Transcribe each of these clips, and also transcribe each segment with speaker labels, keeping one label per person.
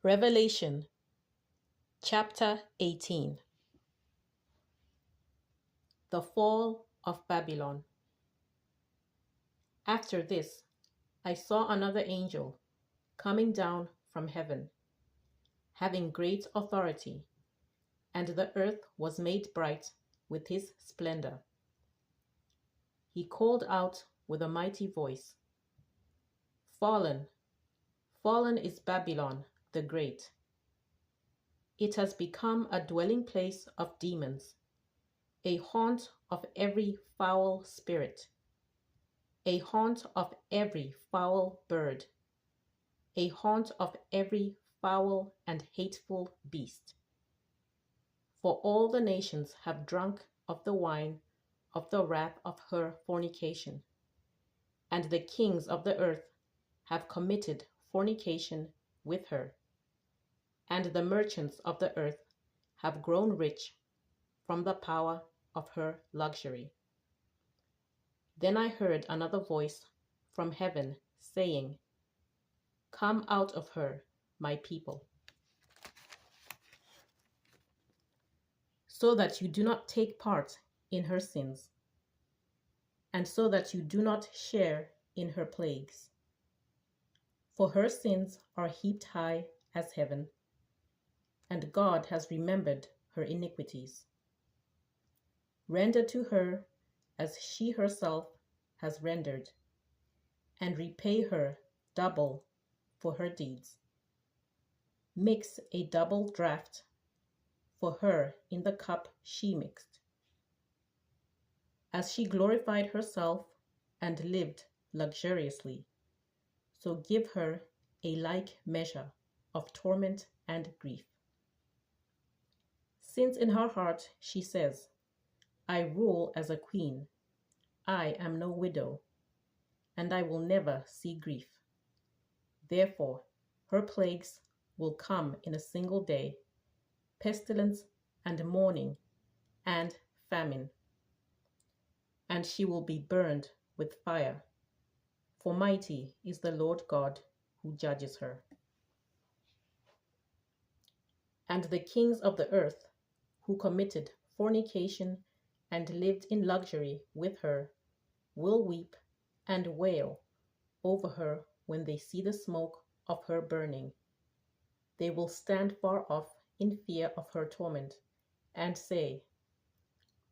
Speaker 1: Revelation chapter 18. The fall of Babylon. After this, I saw another angel coming down from heaven, having great authority, and the earth was made bright with his splendor. He called out with a mighty voice, "Fallen, fallen is Babylon the Great. It has become a dwelling place of demons, a haunt of every foul spirit, a haunt of every foul bird, a haunt of every foul and hateful beast. For all the nations have drunk of the wine of the wrath of her fornication, and the kings of the earth have committed fornication with her, and the merchants of the earth have grown rich from the power of her luxury." Then I heard another voice from heaven saying, "Come out of her, my people, so that you do not take part in her sins, and so that you do not share in her plagues. For her sins are heaped high as heaven, and God has remembered her iniquities. Render to her as she herself has rendered, and repay her double for her deeds. Mix a double draught for her in the cup she mixed. As she glorified herself and lived luxuriously, so give her a like measure of torment and grief. Since in her heart she says, 'I rule as a queen, I am no widow, and I will never see grief.' Therefore her plagues will come in a single day, pestilence and mourning and famine, and she will be burned with fire, for mighty is the Lord God who judges her. And the kings of the earth, who committed fornication and lived in luxury with her, will weep and wail over her when they see the smoke of her burning. They will stand far off in fear of her torment and say,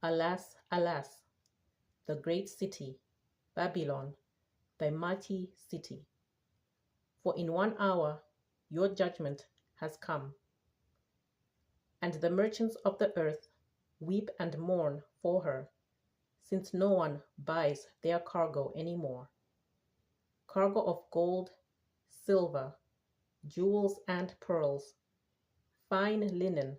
Speaker 1: 'Alas, alas, the great city, Babylon, the mighty city. For in 1 hour your judgment has come.' And the merchants of the earth weep and mourn for her, since no one buys their cargo anymore. Cargo of gold, silver, jewels and pearls, fine linen,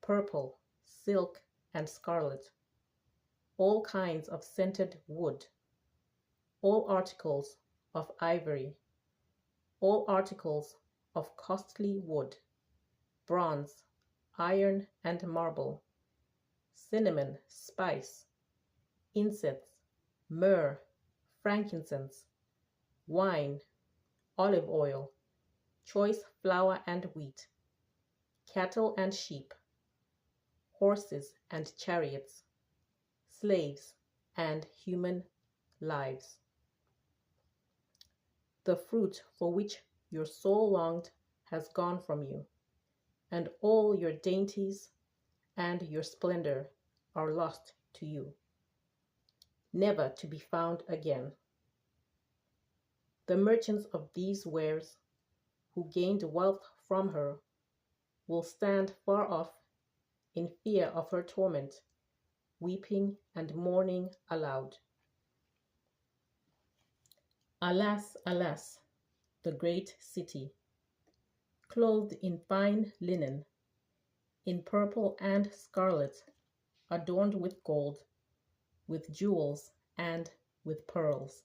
Speaker 1: purple, silk, and scarlet, all kinds of scented wood, all articles of ivory, all articles of costly wood, bronze, iron, and marble, cinnamon, spice, incense, myrrh, frankincense, wine, olive oil, choice flour and wheat, cattle and sheep, horses and chariots, slaves and human lives. The fruit for which your soul longed has gone from you, and all your dainties and your splendor are lost to you, never to be found again. The merchants of these wares, who gained wealth from her, will stand far off in fear of her torment, weeping and mourning aloud. Alas, alas, the great city, clothed in fine linen, in purple and scarlet, adorned with gold, with jewels, and with pearls.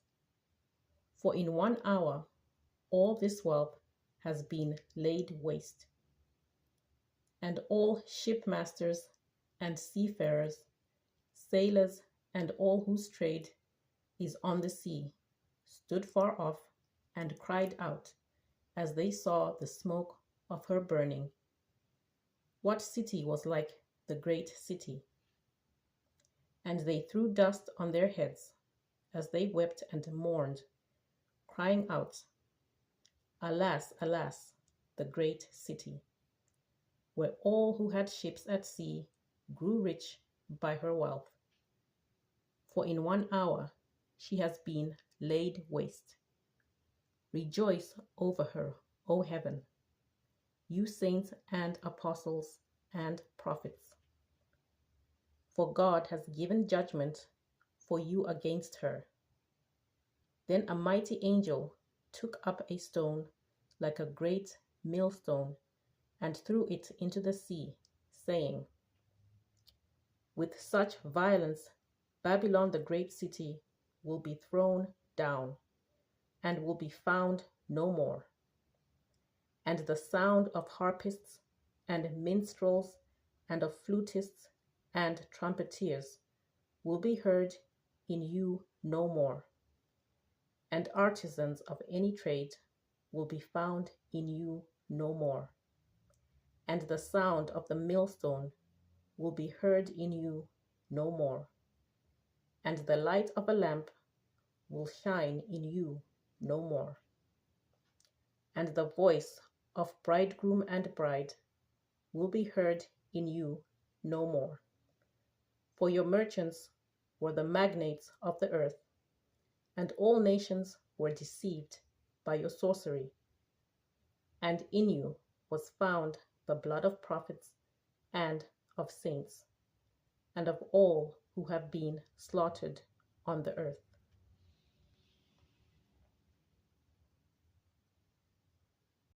Speaker 1: For in 1 hour all this wealth has been laid waste. And all shipmasters and seafarers, sailors, and all whose trade is on the sea, stood far off and cried out as they saw the smoke of her burning. What city was like the great city? And they threw dust on their heads as they wept and mourned, crying out, Alas, alas, the great city, where all who had ships at sea grew rich by her wealth. For in 1 hour she has been laid waste. Rejoice over her, O heaven, you saints and apostles and prophets. For God has given judgment for you against her. Then a mighty angel took up a stone like a great millstone and threw it into the sea, saying, With such violence Babylon the great city will be thrown down, and will be found no more. And the sound of harpists and minstrels and of flutists and trumpeters will be heard in you no more. And artisans of any trade will be found in you no more. And the sound of the millstone will be heard in you no more. And the light of a lamp will shine in you no more. And the voice of bridegroom and bride will be heard in you no more. For your merchants were the magnates of the earth, and all nations were deceived by your sorcery. And in you was found the blood of prophets and of saints, and of all who have been slaughtered on the earth.